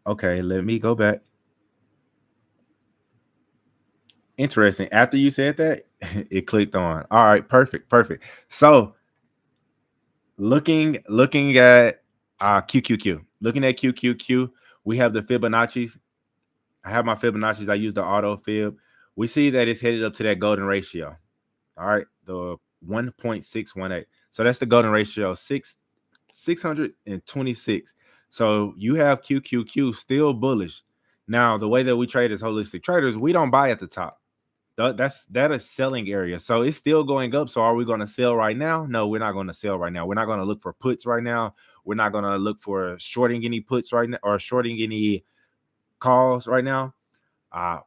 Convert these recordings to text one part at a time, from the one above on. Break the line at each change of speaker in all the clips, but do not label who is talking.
Okay, let me go back. Interesting. After you said that, it clicked on. All right, perfect, perfect. So looking at QQQ, looking at QQQ, we have the Fibonacci's. I have my Fibonacci's. I use the auto fib. We see that it's headed up to that golden ratio. All right, the 1.618. So that's the golden ratio, 626. So you have QQQ still bullish. Now, the way that we trade as holistic traders, we don't buy at the top. That is selling area. So it's still going up. So are we going to sell right now? No, we're not going to sell right now. We're not going to look for puts right now. We're not going to look for shorting any puts right now or shorting any calls right now.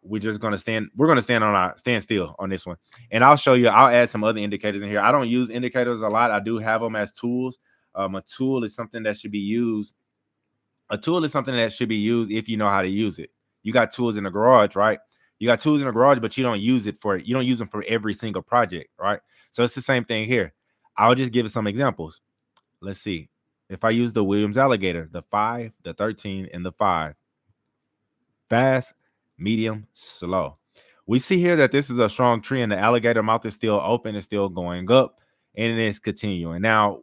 We're just gonna stand. We're gonna stand still on this one, and I'll show you. I'll add some other indicators in here. I don't use indicators a lot. I do have them as tools. A tool is something that should be used. A tool is something that should be used if you know how to use it. You got tools in the garage, right? You got tools in the garage, but you don't use it for. You don't use them for every single project, right? So it's the same thing here. I'll just give some examples. Let's see. If I use the Williams alligator, the 5, the 13, and the 5, fast, medium, slow. We see here that this is a strong trend. The alligator mouth is still open, it's still going up, and it is continuing. Now,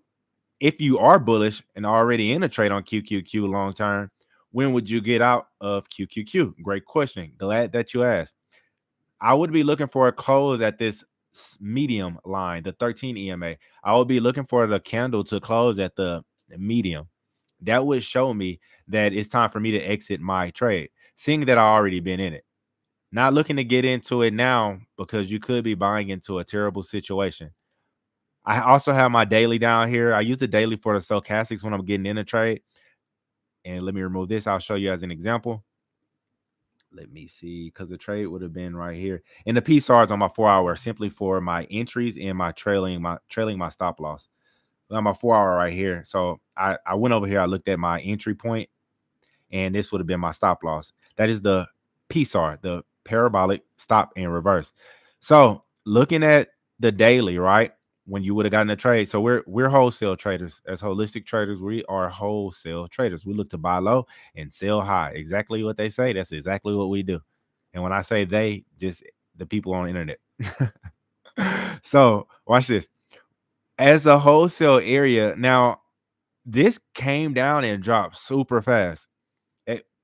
if you are bullish and already in a trade on QQQ long term, when would you get out of QQQ? Great question. Glad that you asked. I would be looking for a close at this medium line, the 13 EMA. I would be looking for the candle to close at the medium. That would show me that it's time for me to exit my trade, seeing that I already been in it. Not looking to get into it now because you could be buying into a terrible situation. I also have my daily down here. I use the daily for the stochastics when I'm getting in a trade. And let me remove this. I'll show you as an example. Let me see, because the trade would have been right here. And the PSARs on my 4 hour simply for my entries and my trailing my stop loss. On my 4 hour right here. So I went over here, I looked at my entry point, and this would have been my stop loss. That is the PSAR, the parabolic stop and reverse. So looking at the daily, right? When you would have gotten a trade. So we're wholesale traders. As holistic traders, we are wholesale traders. We look to buy low and sell high. Exactly what they say. That's exactly what we do. And when I say they, just the people on the internet. So watch this. As a wholesale area, now this came down and dropped super fast.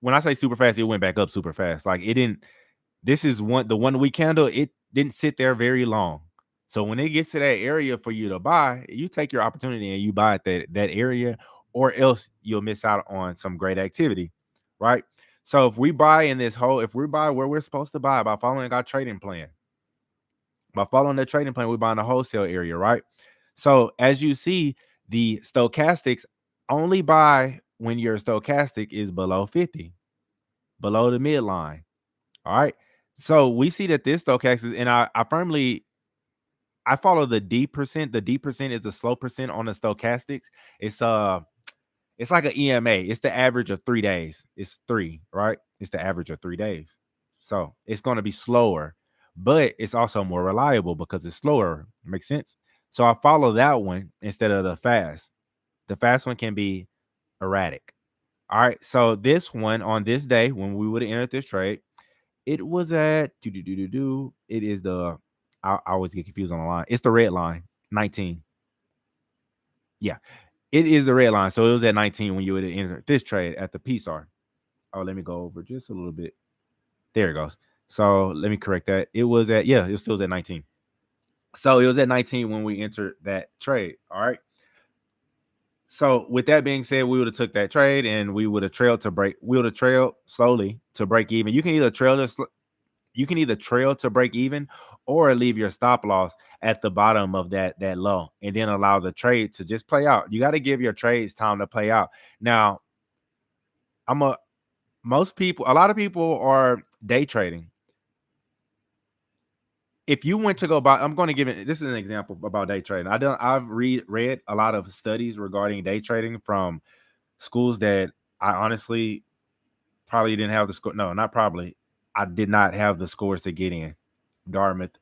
When I say super fast, it went back up super fast. Like it didn't. This is the 1 week candle. It didn't sit there very long. So when it gets to that area for you to buy, you take your opportunity and you buy at that area, or else you'll miss out on some great activity, right? So if we buy in this whole, if we buy where we're supposed to buy by following our trading plan, we buy in the wholesale area, right? So as you see, the stochastics only buy when your stochastic is below 50, below the midline. All right. So we see that this stochastic, and I follow the D percent. The D percent is the slow percent on the stochastics. It's like an EMA. It's the average of 3 days. It's 3, right? It's the average of 3 days. So it's going to be slower, but it's also more reliable because it's slower. Makes sense? So I follow that one instead of the fast. The fast one can be erratic. All right. So this one on this day, when we would have entered this trade, it was at It is I always get confused on the line. It's the red line, 19. Yeah, it is the red line. So it was at 19 when you would have entered this trade at the PSAR. Oh, let me go over just a little bit. There it goes. So let me correct that. It was at it still was at 19. So it was at 19 when we entered that trade. All right. So with that being said, we would have took that trade and we would have trailed to break. We would have trailed slowly to break even. You can either trail to break even or leave your stop loss at the bottom of that low and then allow the trade to just play out. You got to give your trades time to play out. Now, a lot of people are day trading. If you went to go buy, I'm going to give it. This is an example about day trading. I've read a lot of studies regarding day trading from schools that I honestly probably didn't have the score. No, not probably. I did not have the scores to get in. Dartmouth,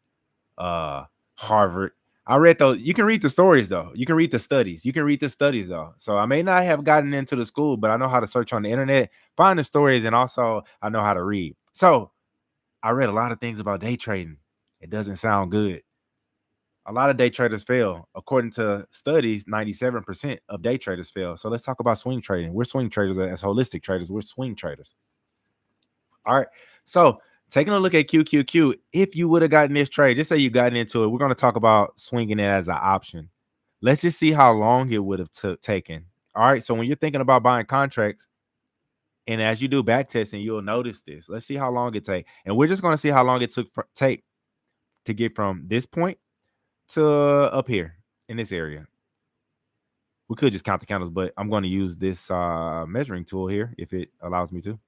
Harvard. I read those. You can read the stories though. You can read the studies. You can read the studies though. So I may not have gotten into the school, but I know how to search on the internet, find the stories, and also I know how to read. So I read a lot of things about day trading. It doesn't sound good. A lot of day traders fail. According to studies, 97% of day traders fail. So let's talk about swing trading. We're swing traders as holistic traders. We're swing traders. All right. So taking a look at QQQ, if you would have gotten this trade, just say you gotten into it, we're going to talk about swinging it as an option. Let's just see how long it would have taken. All right. So when you're thinking about buying contracts, and as you do back testing, you'll notice this. Let's see how long it take. And we're just going to see how long it take to get from this point to up here in this area. We could just count the candles, but I'm going to use this measuring tool here if it allows me to.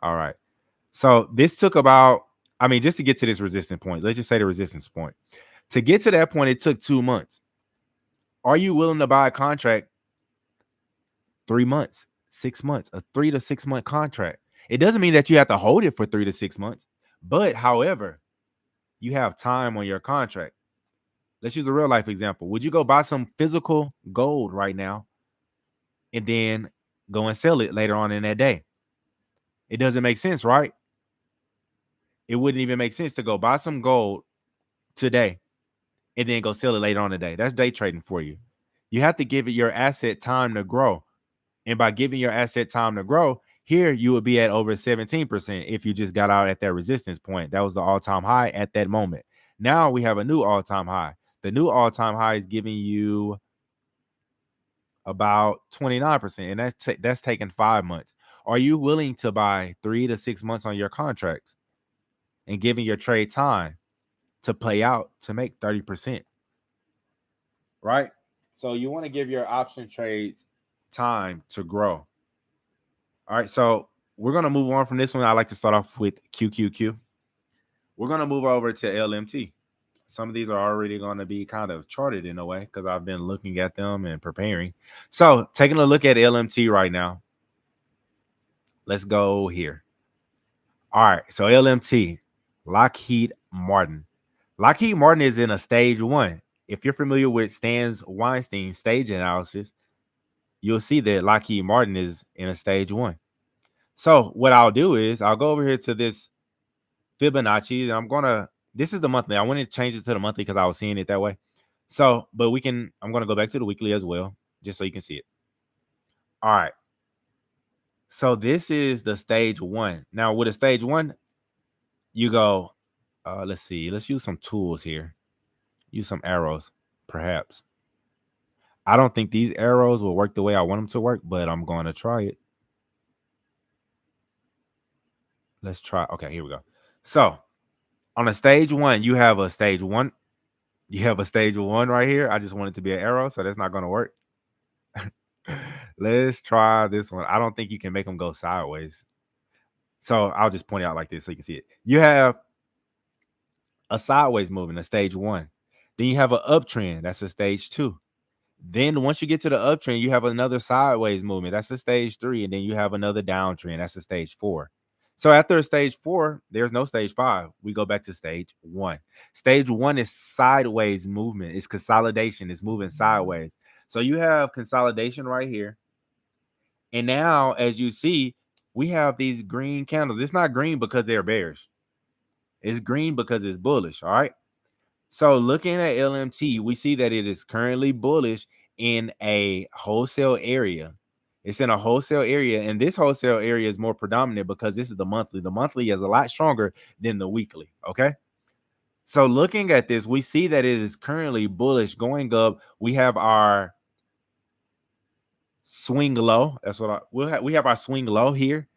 All right. So this took about, I mean, just to get to this resistance point, let's just say the resistance point. To get to that point, it took 2 months. Are you willing to buy a contract 3 months, 6 months, a 3 to 6 month contract? It doesn't mean that you have to hold it for 3 to 6 months, but however, you have time on your contract. Let's use a real life example. Would you go buy some physical gold right now and then go and sell it later on in that day? It doesn't make sense, right? It wouldn't even make sense to go buy some gold today and then go sell it later on today. That's day trading for you. You have to give it your asset time to grow. And by giving your asset time to grow, here you would be at over 17% if you just got out at that resistance point. That was the all-time high at that moment. Now we have a new all-time high. The new all-time high is giving you about 29%, and that's taking 5 months. Are you willing to buy 3 to 6 months on your contracts and giving your trade time to play out to make 30%? Right? So you want to give your option trades time to grow. All right, so we're going to move on from this one. I like to start off with QQQ. We're going to move over to LMT. Some of these are already going to be kind of charted in a way because I've been looking at them and preparing. So taking a look at LMT right now. Let's go here. All right, so LMT, Lockheed Martin. Lockheed Martin is in a stage 1. If you're familiar with Stan Weinstein's stage analysis, you'll see that Lockheed Martin is in a stage 1. So what I'll do is I'll go over here to this Fibonacci, and I'm going to, this is the monthly. I wanted to change it to the monthly because I was seeing it that way. So, but I'm going to go back to the weekly as well, just so you can see it. All right. So this is the stage 1. Now with a stage 1, you go, let's see, let's use some tools here. Use some arrows, perhaps. I don't think these arrows will work the way I want them to work, but I'm going to try it. Let's try. Okay, here we go. So on a stage 1, you have a stage 1. You have a stage 1 right here. I just want it to be an arrow, so that's not going to work. Let's try this one. I don't think you can make them go sideways. So I'll just point it out like this so you can see it. You have a sideways movement, a stage 1. Then you have an uptrend. That's a stage 2. Then once you get to the uptrend, you have another sideways movement. That's a stage 3. And then you have another downtrend. That's a stage 4. So after a stage 4, there's no stage 5. We go back to stage 1. Stage 1 is sideways movement. It's consolidation. It's moving sideways. So you have consolidation right here. And now, as you see, we have these green candles. It's not green because they're bearish. It's green because it's bullish. All right. So looking at LMT, we see that it is currently bullish in a wholesale area. It's in a wholesale area, and this wholesale area is more predominant because this is the monthly. The monthly is a lot stronger than the weekly. Okay. So looking at this, we see that it is currently bullish going up. We have our swing low. That's what we have our swing low here.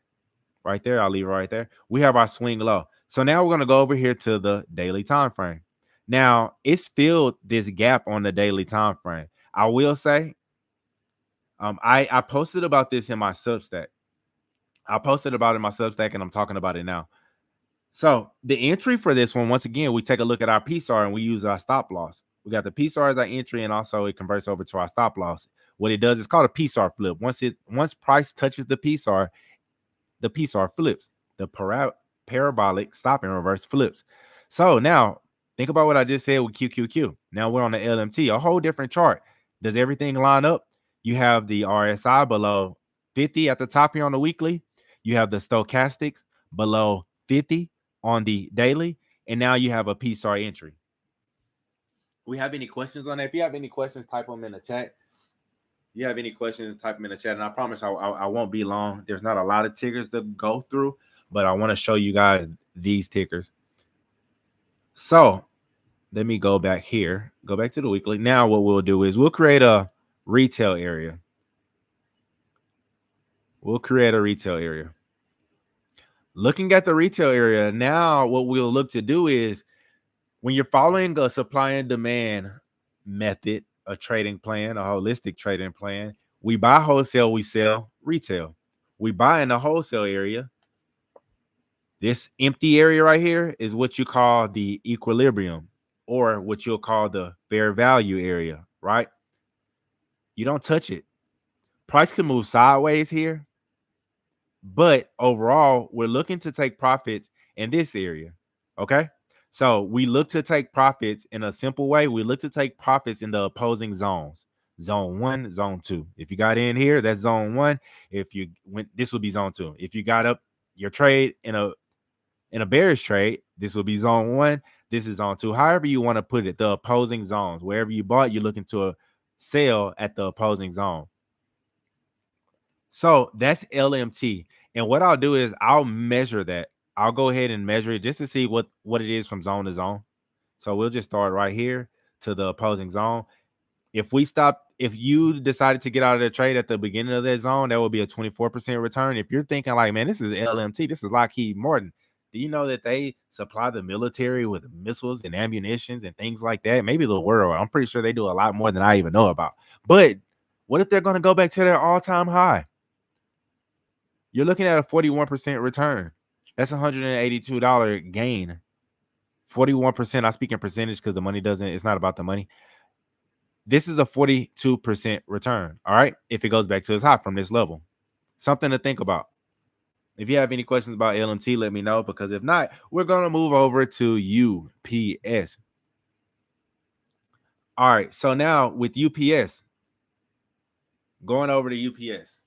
Right there. I'll leave it right there. We have our swing low. So now we're going to go over here to the daily time frame. Now, it's filled this gap on the daily time frame. I will say, I posted about this in my Substack. I posted about it in my Substack, and I'm talking about it now. So the entry for this one, once again, we take a look at our PSAR and we use our stop loss. We got the PSAR as our entry, and also it converts over to our stop loss. What it does is called a PSAR flip. Once price touches the PSAR flips. The parabolic stop and reverse flips. So now Think about what I just said with QQQ. Now we're on the LMT, a whole different chart. Does everything line up? You have the RSI below 50 at the top here on the weekly. You have the stochastics below 50 on the daily. And now you have a PSAR entry. We have any questions on that? If you have any questions, type them in the chat. If you have any questions, type them in the chat. And I promise I won't be long. There's not a lot of tickers to go through, but I want to show you guys these tickers. So let me go back here. Go back to the weekly. Now what we'll do is we'll create a retail area. We'll create a retail area. Looking at the retail area, now what we'll look to do is when you're following a supply and demand method, a trading plan, a holistic trading plan, we buy wholesale, we sell retail. We buy in the wholesale area. This empty area right here is what you call the equilibrium, or what you'll call the fair value area, right? You don't touch it. Price can move sideways here, but overall, we're looking to take profits in this area, okay? So we look to take profits in a simple way. We look to take profits in the opposing zones. Zone 1, zone 2. If you got in here, that's zone 1. If you went, this will be zone 2. If you got up your trade in a bearish trade, this will be zone 1. This is zone 2. However you want to put it, the opposing zones. Wherever you bought, you're looking to sell at the opposing zone. So that's LMT. And what I'll do is I'll measure that. I'll go ahead and measure it just to see what it is from zone to zone. So we'll just start right here to the opposing zone. If you decided to get out of the trade at the beginning of that zone, that would be a 24% return. If you're thinking like, man, this is LMT, this is Lockheed Martin. Do you know that they supply the military with missiles and ammunitions and things like that? Maybe the world. I'm pretty sure they do a lot more than I even know about. But what if they're going to go back to their all-time high? You're looking at a 41% return. That's $182 gain. 41%. I speak in percentage because the money it's not about the money. This is a 42% return. All right. If it goes back to its high from this level, something to think about. If you have any questions about LMT, let me know, because if not, we're going to move over to UPS. All right. So now with UPS, going over to UPS,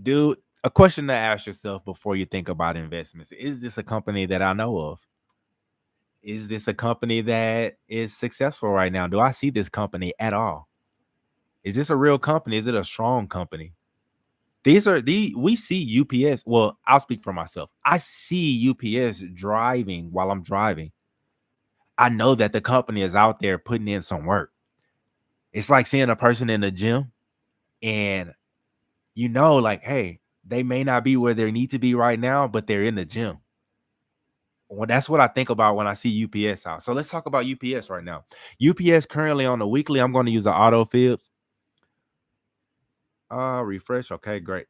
dude, a question to ask yourself before you think about investments. Is this a company that I know of? Is this a company that is successful right now? Do I see this company at all? Is this a real company? Is it a strong company? We see UPS. Well, I'll speak for myself. I see UPS driving while I'm driving. I know that the company is out there putting in some work. It's like seeing a person in the gym and like, hey, they may not be where they need to be right now, but they're in the gym. Well, that's what I think about when I see UPS out. So let's talk about UPS right now. UPS currently on the weekly, I'm going to use the auto fibs. Refresh. Okay, great.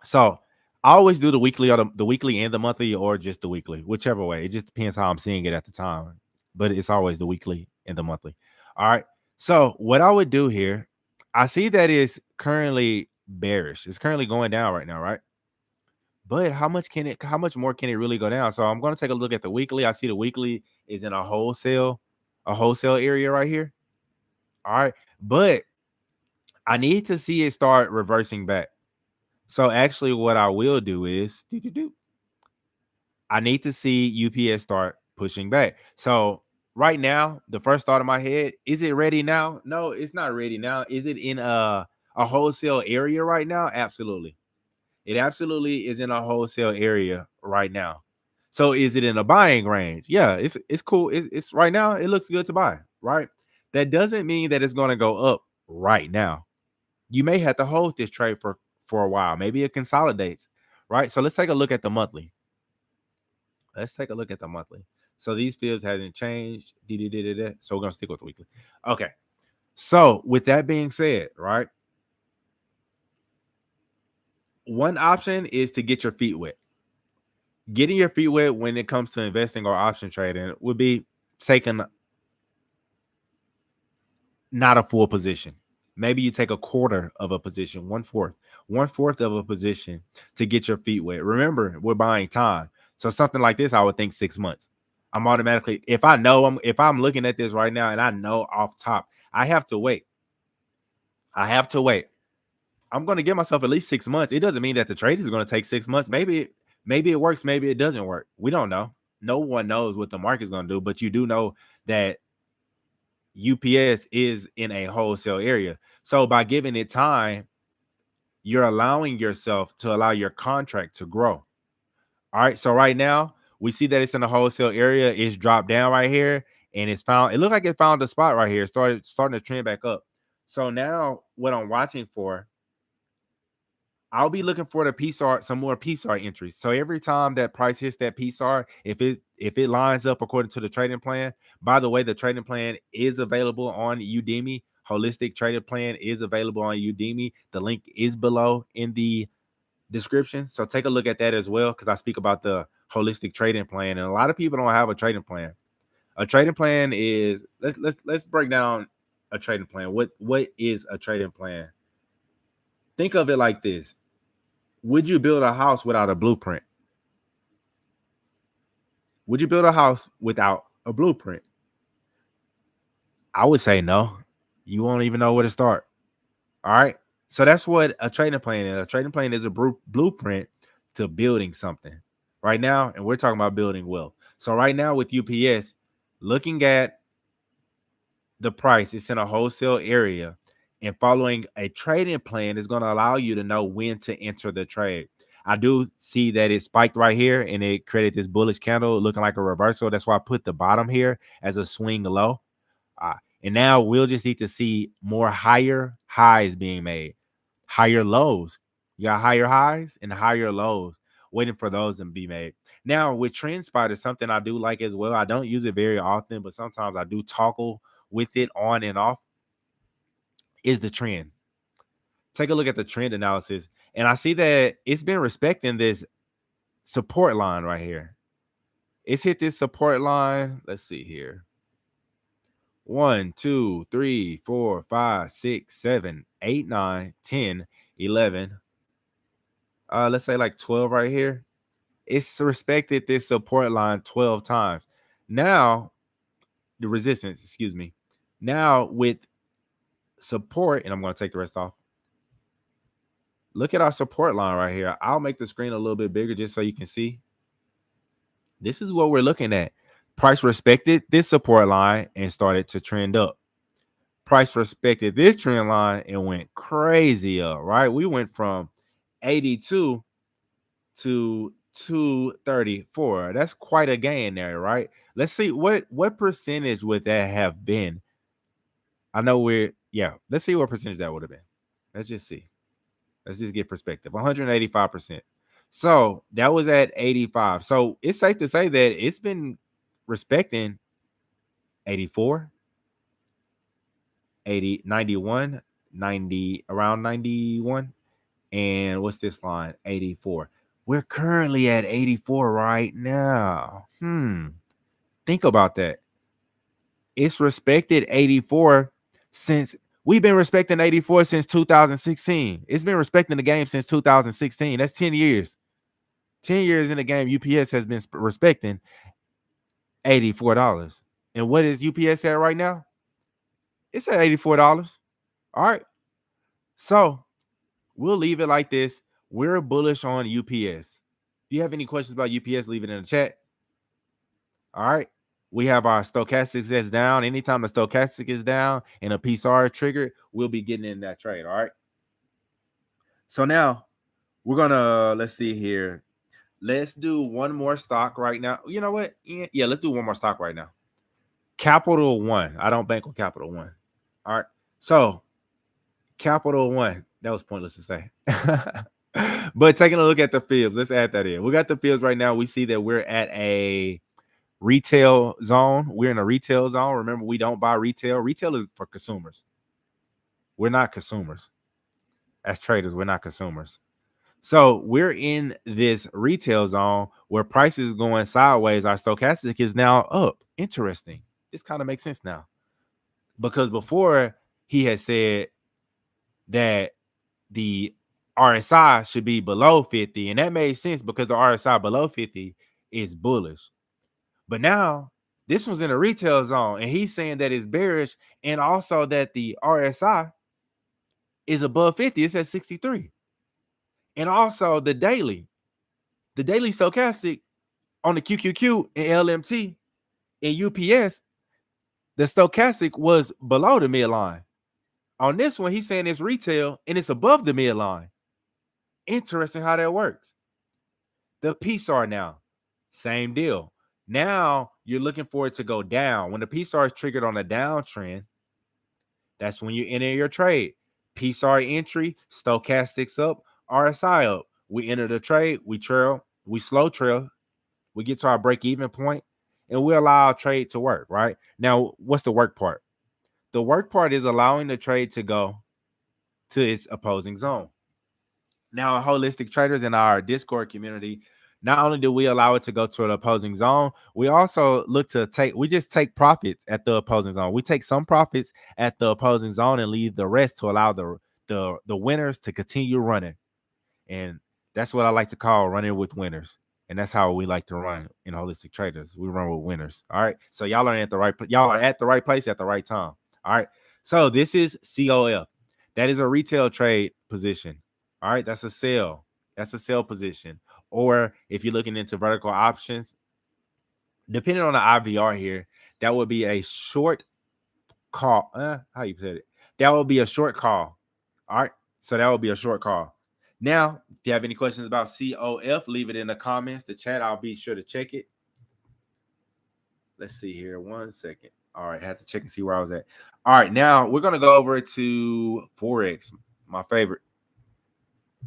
So I always do the weekly or the weekly and the monthly, or just the weekly, whichever way. It just depends how I'm seeing it at the time. But it's always the weekly and the monthly. All right. So what I would do here, I see that it's currently bearish. It's currently going down right now, right? But how much more can it really go down? So I'm going to take a look at the weekly. I see the weekly is in a wholesale area right here. All right. But I need to see it start reversing back. So actually what I will do is I need to see UPS start pushing back. So right now, the first thought in my head, is it ready now? No, it's not ready now. Is it in a wholesale area right now? Absolutely. It absolutely is in a wholesale area right now. So is it in a buying range? Yeah, it's cool. It's right now, it looks good to buy, right? That doesn't mean that it's going to go up right now. You may have to hold this trade for a while. Maybe it consolidates, right? So let's take a look at the monthly. So these fields haven't changed. So we're going to stick with the weekly. Okay. So with that being said, right? One option is to get your feet wet. Getting your feet wet when it comes to investing or option trading would be taking not a full position. Maybe you take a quarter of a position, one fourth of a position to get your feet wet. Remember, we're buying time. So something like this, I would think 6 months. I'm automatically, if I'm looking at this right now and I know off top, I have to wait. I'm going to give myself at least 6 months. It doesn't mean that the trade is going to take 6 months. Maybe it works. Maybe it doesn't work. We don't know. No one knows what the market's going to do, but you do know that UPS is in a wholesale area. So by giving it time, you're allowing yourself to allow your contract to grow. All right. So right now we see that it's in the wholesale area. It's dropped down right here, and it looked like it found a spot right here. Starting to trend back up. So now what I'm watching for, I'll be looking for the PSAR, some more PSAR entries. So every time that price hits that PSAR, if it lines up according to the trading plan. By the way, the trading plan is available on Udemy. Holistic trading plan is available on Udemy. The link is below in the description. So take a look at that as well, because I speak about the holistic trading plan, and a lot of people don't have a trading plan. A trading plan is, let's break down a trading plan. What is a trading plan? Think of it like this. Would you build a house without a blueprint? Would you build a house without a blueprint? I would say no. You won't even know where to start. All right. So that's what a trading plan is. A trading plan is a blueprint to building something right now. And we're talking about building wealth. So right now with UPS, looking at the price, it's in a wholesale area, and following a trading plan is going to allow you to know when to enter the trade. I do see that it spiked right here and it created this bullish candle looking like a reversal. That's why I put the bottom here as a swing low. And now we'll just need to see more higher highs being made, higher lows. You got higher highs and higher lows, waiting for those to be made. Now with Trend Spider, something I do like as well. I don't use it very often, but sometimes I do toggle with it on and off, is the trend. Take a look at the trend analysis, and I see that it's been respecting this support line right here. It's hit this support line. Let's see here. 1, 2, 3, 4, 5, 6, 7, 8, 9, 10, 11. Let's say like 12 right here. It's respected this support line 12 times. Now, the resistance, excuse me. Now with support, and I'm going to take the rest off. Look at our support line right here. I'll make the screen a little bit bigger just so you can see. This is what we're looking at. Price respected this support line and started to trend up. Price respected this trend line and went crazy up, right? We went from 82 to 234. That's quite a gain there, right? Let's see what percentage would that have been. I know let's see what percentage that would have been. Let's just see. Let's just get perspective. 185%. So that was at 85. So it's safe to say that it's been respecting 84, 80, 91, 90, around 91. And what's this line? 84. We're currently at 84 right now. Think about that. It's respected 84 since we've been respecting 84 since 2016. It's been respecting the game since 2016. That's 10 years. 10 years in the game, UPS has been respecting $84. And what is UPS at right now? It's at $84. All right. So we'll leave it like this. We're bullish on UPS. If you have any questions about UPS, leave it in the chat. All right. We have our stochastics that's down. Anytime the stochastic is down and a PSR is triggered, we'll be getting in that trade. All right. So now we're gonna, let's see here. Let's do one more stock right now. You know what? Yeah, let's do one more stock right now. Capital One. I don't bank with Capital One. All right. So Capital One. That was pointless to say. But taking a look at the fibs, let's add that in. We got the fibs right now. We see that we're at a retail zone. We're in a retail zone. Remember, we don't buy retail. Retail is for consumers. We're not consumers. As traders, we're not consumers. So we're in this retail zone where price is going sideways. Our stochastic is now up. Interesting. This kind of makes sense now. Because before he had said that the RSI should be below 50, and that made sense because the RSI below 50 is bullish. But now this one's in a retail zone, and he's saying that it's bearish, and also that the RSI is above 50. It's at 63. And also the daily stochastic on the QQQ and LMT and UPS, the stochastic was below the midline. On this one, he's saying it's retail and it's above the midline. Interesting how that works. The PSAR now, same deal. Now you're looking for it to go down. When the PSAR is triggered on a downtrend, that's when you enter your trade. PSAR entry, stochastics up, RSI up. We enter the trade, we trail, we slow trail, we get to our break-even point, and we allow our trade to work, right? Now, what's the work part? The work part is allowing the trade to go to its opposing zone. Now, holistic traders in our Discord community, not only do we allow it to go to an opposing zone, we also look to just take profits at the opposing zone. We take some profits at the opposing zone and leave the rest to allow the winners to continue running. And that's what I like to call running with winners. And that's how we like to run in holistic traders. We run with winners. All right. So y'all are at the right place at the right time. All right. So this is COF. That is a retail trade position. All right. That's a sell. That's a sell position. Or if you're looking into vertical options, depending on the IVR here, that would be a short call. How you said it? That would be a short call. All right. So that would be a short call. Now, if you have any questions about COF, leave it in the comments, the chat. I'll be sure to check it. Let's see here. 1 second. All right. I had to check and see where I was at. All right. Now, we're going to go over to Forex, my favorite.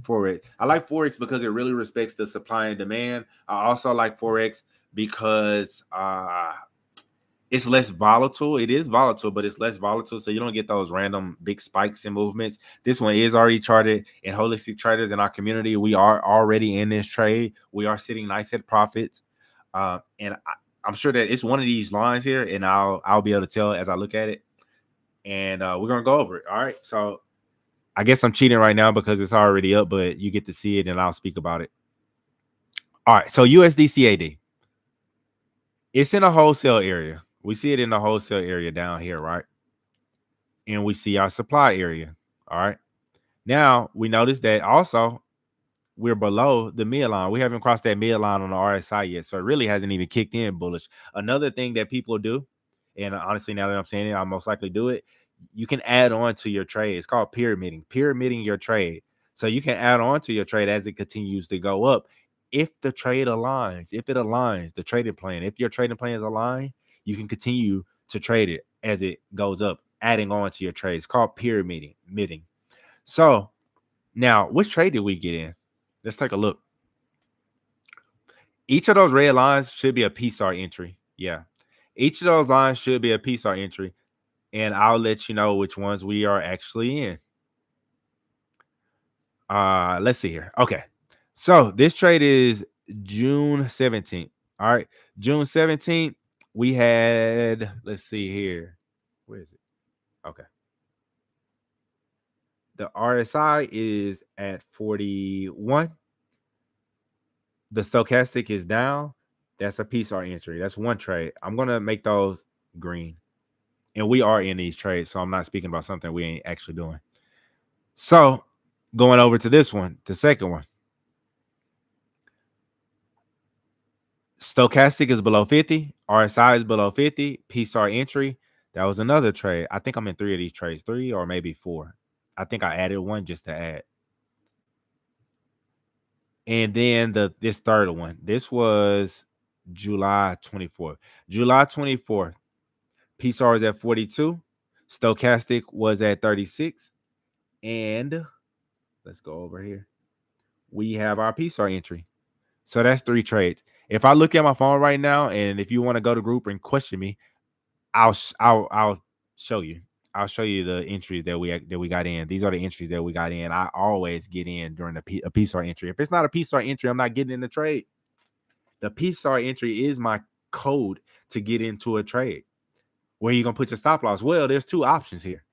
Forex. I like Forex because it really respects the supply and demand. I also like Forex because it's less volatile. It is volatile, but it's less volatile, so you don't get those random big spikes and movements. This one is already charted in holistic traders in our community. We are already in this trade. We are sitting nice at profits, and I'm sure that it's one of these lines here, and I'll be able to tell as I look at it. And we're gonna go over it. All right. So I guess I'm cheating right now because it's already up, but you get to see it, and I'll speak about it. All right. So USDCAD, it's in a wholesale area. We see it in the wholesale area down here, right? And we see our supply area. All right. Now we notice that also we're below the midline. We haven't crossed that midline on the RSI yet. So it really hasn't even kicked in bullish. Another thing that people do, and honestly, now that I'm saying it, I'll most likely do it. You can add on to your trade. It's called pyramiding your trade. So you can add on to your trade as it continues to go up. If the trade aligns, the trading plan, if your trading plan is aligned, you can continue to trade it as it goes up, adding on to your trade. It's called pyramiding. So now, which trade did we get in? Let's take a look. Each of those red lines should be a PSAR entry. Yeah. Each of those lines should be a PSAR entry. And I'll let you know which ones we are actually in. Let's see here. Okay. So this trade is June 17th. All right. June 17th, we had, let's see here. Where is it? Okay. The RSI is at 41. The stochastic is down. That's a PSAR entry. That's one trade. I'm going to make those green. And we are in these trades, so I'm not speaking about something we ain't actually doing. So going over to this one, the second one. Stochastic is below 50. RSI is below 50. PSAR entry. That was another trade. I think I'm in 3 of these trades, 3 or maybe 4. I think I added one just to add. And then this third one. This was July 24th. July 24th. PSAR is at 42. Stochastic was at 36. And let's go over here. We have our PSAR entry. So that's 3 trades. If I look at my phone right now, and if you want to go to group and question me, I'll show you. I'll show you the entries that we got in. These are the entries that we got in. I always get in during a PSAR entry. If it's not a PSAR entry, I'm not getting in the trade. The PSAR entry is my code to get into a trade. Where are you going to put your stop loss? Well, there's 2 options here.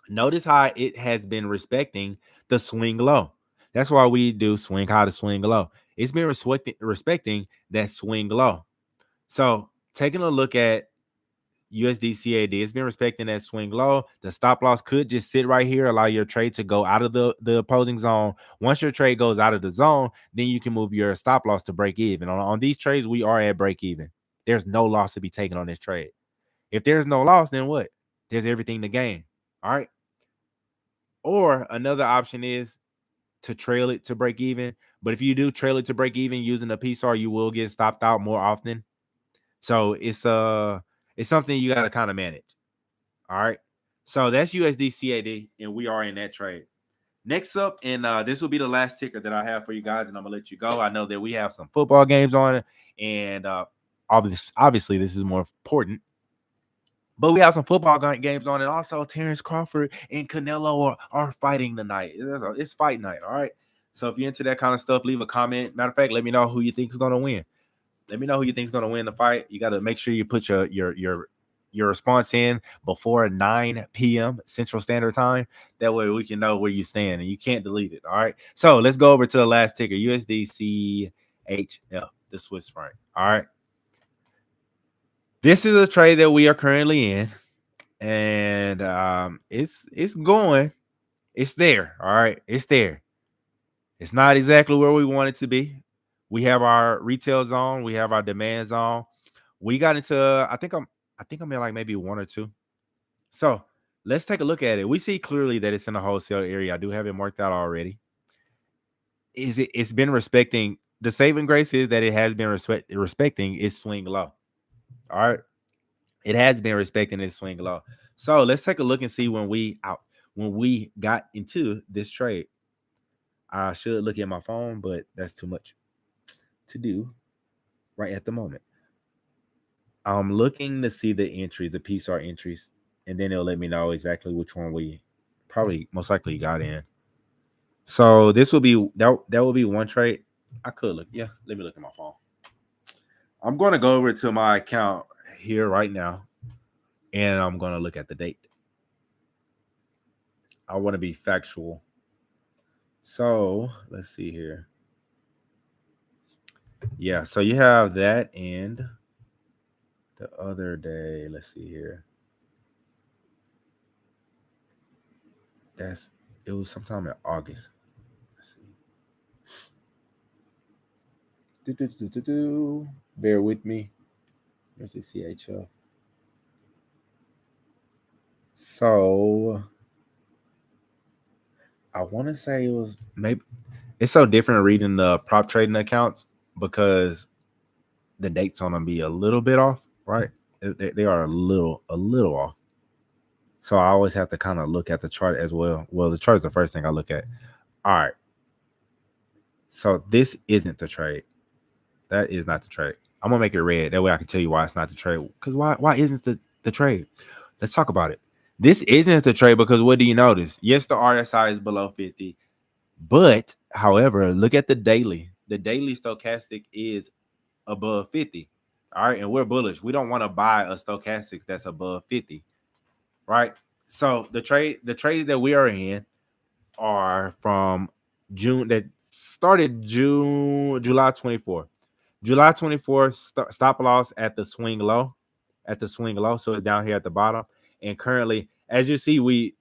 Notice how it has been respecting the swing low. That's why we do swing high to swing low. It's been respecting that swing low. So taking a look at USDCAD, it's been respecting that swing low. The stop loss could just sit right here, allow your trade to go out of the opposing zone. Once your trade goes out of the zone, then you can move your stop loss to break even. On these trades, we are at break even. There's no loss to be taken on this trade. If there's no loss, then what? There's everything to gain. All right. Or another option is to trail it to break even. But if you do trail it to break even using a PSAR, you will get stopped out more often. So it's something you got to kind of manage. All right. So that's USDCAD, and we are in that trade. Next up, and this will be the last ticker that I have for you guys, and I'm gonna let you go. I know that we have some football games on, and obviously this is more important. But we have some football games on, and also Terrence Crawford and Canelo are fighting tonight. It's fight night, all right? So if you're into that kind of stuff, leave a comment. Matter of fact, let me know who you think is going to win. Let me know who you think is going to win the fight. You got to make sure you put your response in before 9 p.m. Central Standard Time. That way we can know where you stand, and you can't delete it, all right? So let's go over to the last ticker, USDCHF, the Swiss franc, all right? This is a trade that we are currently in, and it's going. It's there. All right. It's there. It's not exactly where we want it to be. We have our retail zone, we have our demand zone. We got into I think I'm in like maybe one or two. So let's take a look at it. We see clearly that it's in the wholesale area. I do have it marked out already. It's been respecting the saving grace is that it has been respecting its swing low. All right. It has been respecting its swing low. So let's take a look and see when we got into this trade. I should look at my phone, but that's too much to do right at the moment. I'm looking to see the entries, the PSAR entries, and then it'll let me know exactly which one we probably most likely got in. So this will be that will be one trade. I could look. Yeah, let me look at my phone. I'm going to go over to my account here right now, and I'm going to look at the date. I want to be factual. So let's see here. Yeah, so you have that and the other day. Let's see here. It was sometime in August. Let's see. Bear with me. Here's the CHF. So I want to say it was maybe it's so different reading the prop trading accounts because the dates on them be a little bit off, right? They are a little off. So I always have to kind of look at the chart as well. Well, the chart is the first thing I look at. All right. So this isn't the trade. That is not the trade. I'm gonna make it red. That way I can tell you why it's not the trade. Because why isn't the trade? Let's talk about it. This isn't the trade because what do you notice? Yes, the RSI is below 50, but however, look at the daily. The daily stochastic is above 50. All right, and we're bullish. We don't want to buy a stochastic that's above 50. Right. So the trades that we are in are from June that started July 24th. July 24th stop loss at the swing low, So it's down here at the bottom. And currently, as you see, we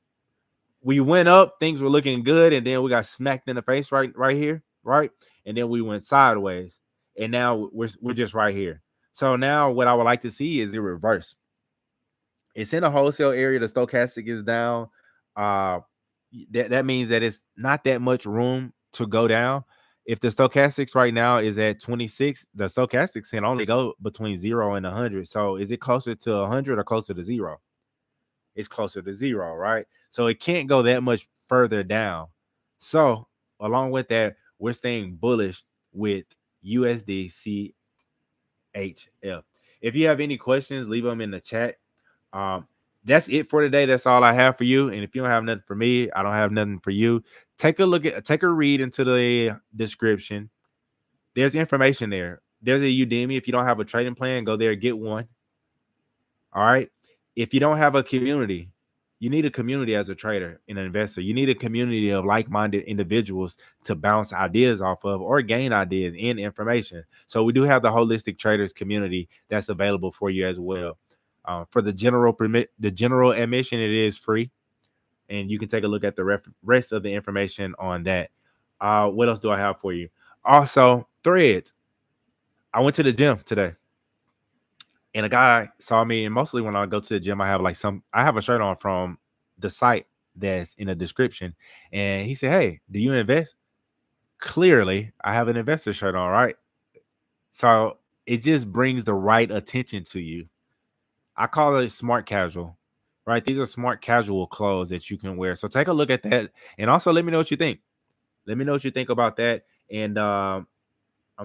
went up, things were looking good, and then we got smacked in the face right here, right? And then we went sideways, and now we're just right here. So now what I would like to see is a reverse. It's in a wholesale area. The stochastic is down. That means that it's not that much room to go down. If the stochastics right now is at 26, the stochastics can only go between 0 and 100. So is it closer to 100 or closer to 0? It's closer to 0, right? So it can't go that much further down. So along with that, we're staying bullish with USDCHF. If you have any questions, leave them in the chat. That's it for today. That's all I have for you. And if you don't have nothing for me, I don't have nothing for you. Take a read into the description. There's information there. There's a Udemy. If you don't have a trading plan, go there, get one. All right. If you don't have a community, You need a community as a trader and an investor. You need a community of like-minded individuals to bounce ideas off of or gain ideas and information. So we do have the holistic traders community that's available for you as well. For the general admission, it is free, and you can take a look at the rest of the information on that. What else do I have for you? Also, threads. I went to the gym today, and a guy saw me. And mostly when I go to the gym, I have a shirt on from the site that's in the description. And he said, "Hey, do you invest?" Clearly, I have an investor shirt on, right? So it just brings the right attention to you. I call it smart casual, right? These are smart casual clothes that you can wear. So take a look at that, and also let me know what you think. Let me know what you think about that. And I'm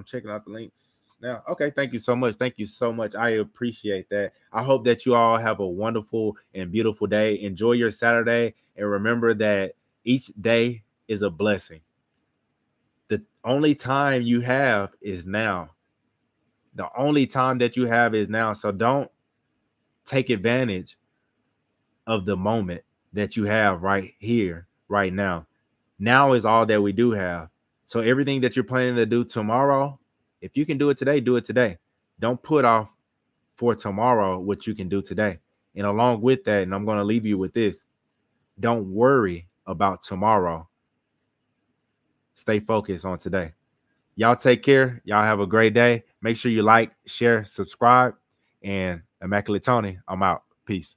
checking out the links now. Okay, thank you so much. Thank you so much. I appreciate that. I hope that you all have a wonderful and beautiful day. Enjoy your Saturday, and remember that each day is a blessing. The only time you have is now. The only time that you have is now. So don't take advantage of the moment that you have right here, right now. Now is all that we do have. So everything that you're planning to do tomorrow, if you can do it today, do it today. Don't put off for tomorrow what you can do today. And along with that, and I'm going to leave you with this, don't worry about tomorrow. Stay focused on today. Y'all take care. Y'all have a great day. Make sure you like, share, subscribe, and Immaculate Tony, I'm out. Peace.